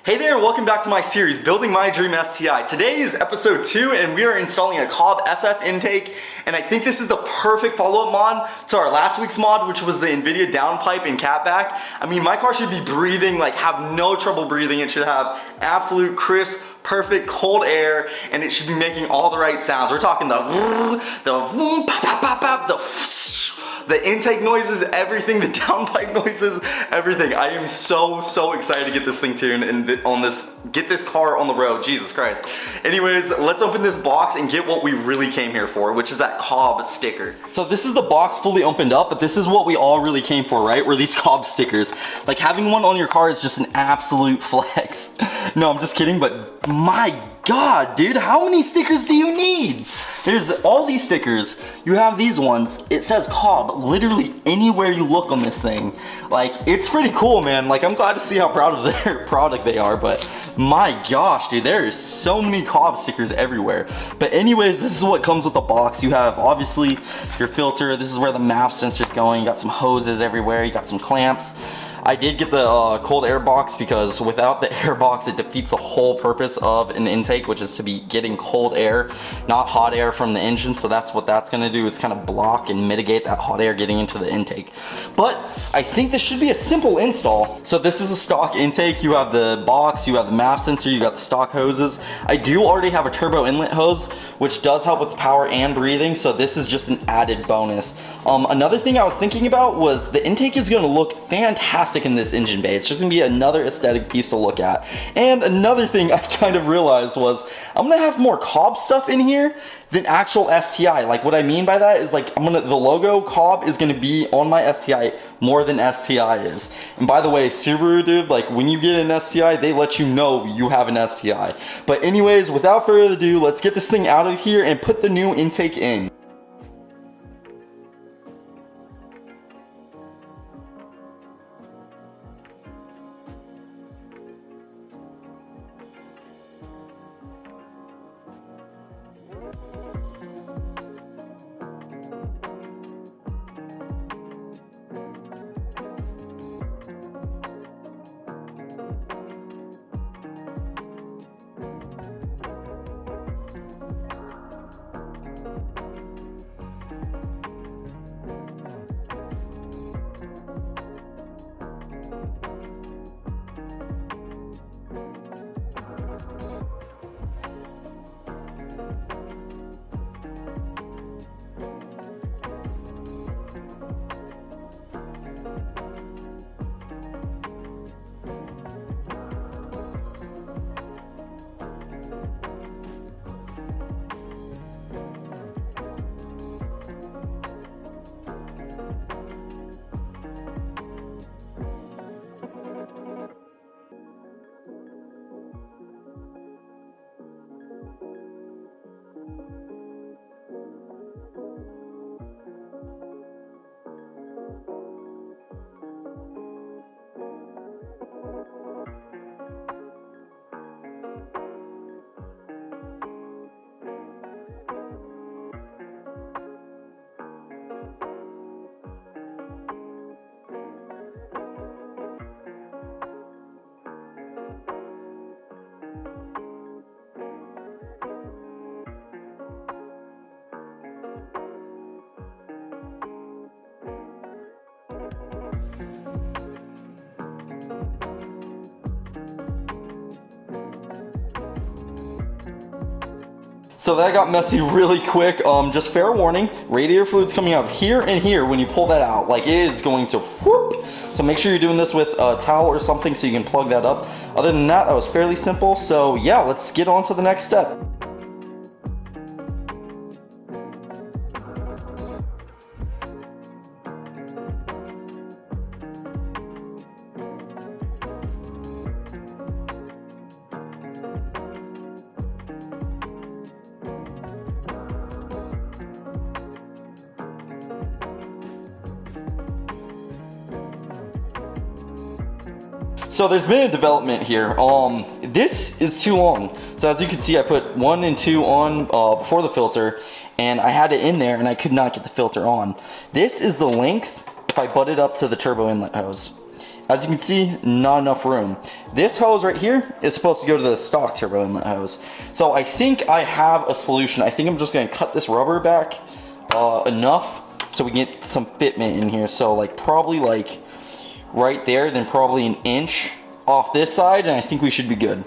Hey there and welcome back to my series, Building My Dream STI. Today is episode 2 and we are installing a Cobb SF intake, and I think this is the perfect follow-up mod to our last week's mod, which was the NVIDIA downpipe and catback. I mean, my car should be breathing, like have no trouble breathing. It should have absolute crisp, perfect cold air, and it should be making all the right sounds. We're talking the intake noises, everything, the downpipe noises, everything. I am so excited to get this thing tuned and get this car on the road. Jesus Christ. Anyways, let's open this box and get what we really came here for, which is that Cobb sticker. So this is the box fully opened up, but this is what we all really came for, right? Were these Cobb stickers. Like, having one on your car is just an absolute flex. No, I'm just kidding, but my God, dude, how many stickers do you need? There's all these stickers. You have these ones. It says Cobb literally anywhere you look on this thing. Like, it's pretty cool, man. Like, I'm glad to see how proud of their product they are, but my gosh, dude, there is so many Cobb stickers everywhere. But anyways, this is what comes with the box. You have, obviously, your filter. This is where the MAP sensor's going. You got some hoses everywhere. You got some clamps. I did get the cold air box because without the air box, it defeats the whole purpose of an intake, which is to be getting cold air, not hot air from the engine. So that's what that's gonna do, is kind of block and mitigate that hot air getting into the intake. But I think this should be a simple install. So this is a stock intake. You have the box, you have the MAP sensor, you got the stock hoses. I do already have a turbo inlet hose, which does help with power and breathing. So this is just an added bonus. Another thing I was thinking about was the intake is gonna look fantastic in this engine bay. It's just gonna be another aesthetic piece to look at. And another thing I kind of realized was I'm gonna have more Cobb stuff in here than actual STI. Like, what I mean by that is, like, the logo Cobb is gonna be on my STI more than STI is. And by the way, Subaru, dude, like, when you get an STI, they let you know you have an STI. But anyways, without further ado, let's get this thing out of here and put the new intake in. So that got messy really quick. Just fair warning, radiator fluid's coming out here and here when you pull that out. Like, it is going to whoop. So make sure you're doing this with a towel or something so you can plug that up. Other than that, that was fairly simple. So yeah, let's get on to the next step. So there's been a development here. This is too long. So as you can see, I put 1 and 2 on before the filter, and I had it in there and I could not get the filter on. This is the length if I butt it up to the turbo inlet hose. as you can see, not enough room. This hose right here is supposed to go to the stock turbo inlet hose. So I think I have a solution. I think I'm just gonna cut this rubber back enough so we can get some fitment in here. So like probably like right there, then probably an inch off this side, and I think we should be good.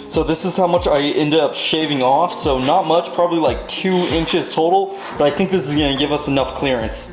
So this is how much I ended up shaving off. So not much, probably like 2 inches total, but I think this is gonna give us enough clearance.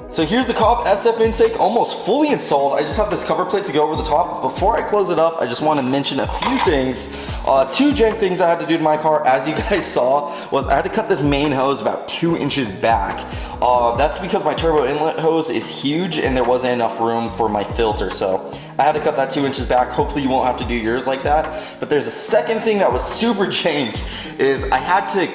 So here's the Cobb SF intake almost fully installed. I just have this cover plate to go over the top. Before I close it up, I just want to mention a few things. 2 jank things I had to do to my car, as you guys saw, was I had to cut this main hose about 2 inches back. That's because my turbo inlet hose is huge and there wasn't enough room for my filter. So I had to cut that 2 inches back. Hopefully you won't have to do yours like that. But there's a second thing that was super jank, is I had to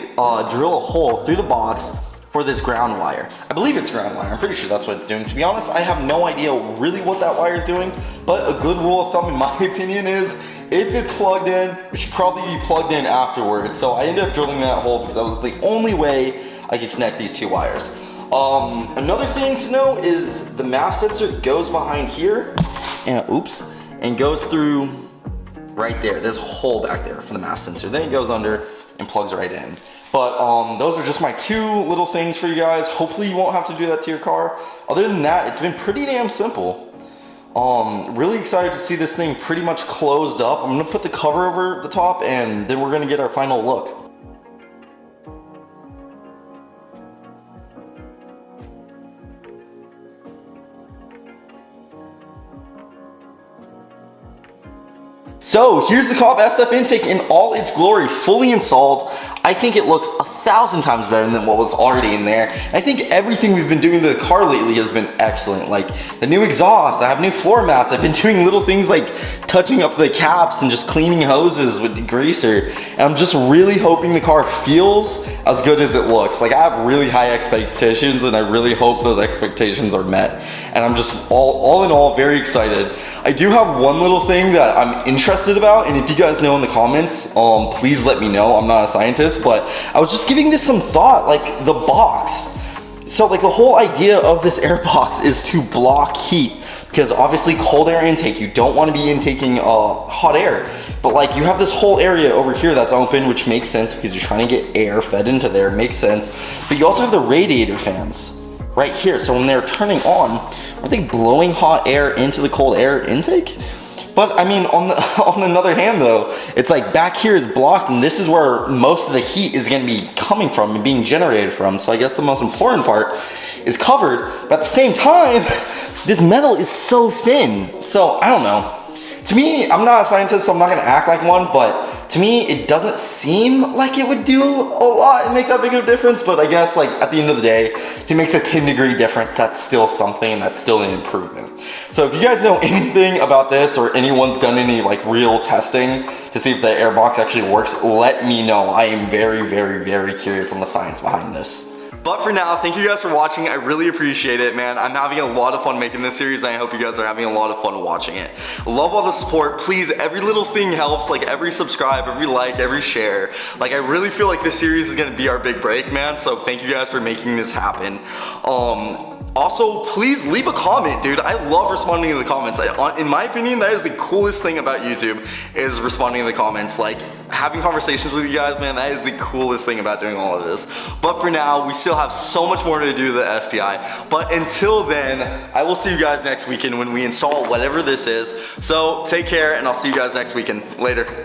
drill a hole through the box for this ground wire. I believe it's ground wire. I'm pretty sure that's what it's doing. To be honest, I have no idea really what that wire is doing, but a good rule of thumb in my opinion is if it's plugged in, it should probably be plugged in afterwards. So I ended up drilling that hole because that was the only way I could connect these 2 wires. Another thing to know is the MAP sensor goes behind here, and and goes through right there. There's a hole back there for the MAP sensor. Then it goes under and plugs right in. But those are just my 2 little things for you guys. Hopefully you won't have to do that to your car. Other than that, it's been pretty damn simple. Really excited to see this thing pretty much closed up. I'm gonna put the cover over the top and then we're gonna get our final look. So here's the Cobb SF intake in all its glory, fully installed. I think it looks 1,000 times better than what was already in there. I think everything we've been doing to the car lately has been excellent. Like the new exhaust, I have new floor mats. I've been doing little things like touching up the caps and just cleaning hoses with degreaser. And I'm just really hoping the car feels as good as it looks. Like I have really high expectations and I really hope those expectations are met. And I'm just all in all very excited. I do have one little thing that I'm interested about, and if you guys know in the comments, please let me know. I'm not a scientist, but I was just giving this some thought, like the box. So like the whole idea of this air box is to block heat, because obviously cold air intake, you don't want to be intaking hot air, but like you have this whole area over here that's open, which makes sense because you're trying to get air fed into there, makes sense. But you also have the radiator fans right here, so when they're turning on, are they blowing hot air into the cold air intake? But I mean, on another hand though, it's like back here is blocked and this is where most of the heat is gonna be coming from and being generated from. So I guess the most important part is covered, but at the same time, this metal is so thin. So I don't know. To me, I'm not a scientist, so I'm not gonna act like one, but to me, it doesn't seem like it would do a lot and make that big of a difference, but I guess like at the end of the day, if it makes a 10-degree difference, that's still something and that's still an improvement. So if you guys know anything about this or anyone's done any like real testing to see if the airbox actually works, let me know. I am very, very, very curious on the science behind this. But for now, thank you guys for watching. I really appreciate it, man. I'm having a lot of fun making this series, and I hope you guys are having a lot of fun watching it. Love all the support. Please, every little thing helps, like every subscribe, every like, every share. Like, I really feel like this series is gonna be our big break, man. So thank you guys for making this happen. Also, please leave a comment, dude. I love responding to the comments. In my opinion, that is the coolest thing about YouTube, is responding to the comments. Like, having conversations with you guys, man, that is the coolest thing about doing all of this. But for now, we still have so much more to do to the STI. But until then, I will see you guys next weekend when we install whatever this is. So take care, and I'll see you guys next weekend. Later.